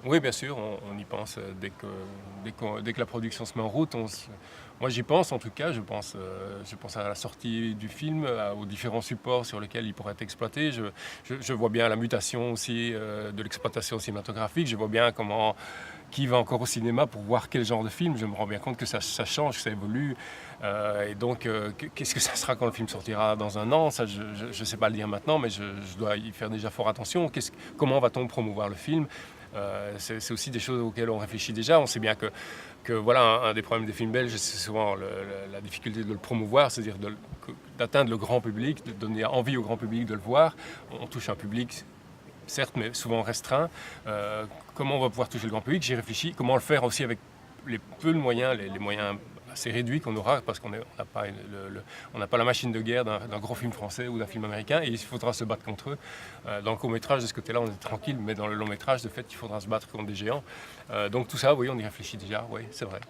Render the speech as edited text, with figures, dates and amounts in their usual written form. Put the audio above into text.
Oui, bien sûr, on y pense dès que la production se met en route. Moi, j'y pense en tout cas. Je pense à la sortie du film, aux différents supports sur lesquels il pourrait être exploité. Je vois bien la mutation aussi de l'exploitation cinématographique. Je vois bien qui va encore au cinéma pour voir quel genre de film. Je me rends bien compte que ça change, que ça évolue. Et donc, qu'est-ce que ça sera quand le film sortira dans un an? Ça, je ne sais pas le dire maintenant, mais je dois y faire déjà fort attention. Comment va-t-on promouvoir le film? C'est aussi des choses auxquelles on réfléchit déjà. On sait bien que voilà, un des problèmes des films belges, c'est souvent la difficulté de le promouvoir, c'est-à-dire d'atteindre le grand public, de donner envie au grand public de le voir. On touche un public, certes, mais souvent restreint. Comment on va pouvoir toucher le grand public? J'y réfléchis. Comment le faire aussi avec les peu de moyens, les moyens assez réduits qu'on aura, parce qu'on n'a pas, pas la machine de guerre d'un gros film français ou d'un film américain, et il faudra se battre contre eux. Dans le court-métrage, de ce côté-là, on est tranquille, mais dans le long-métrage, de fait, il faudra se battre contre des géants. Donc tout ça, oui, on y réfléchit déjà, oui, c'est vrai.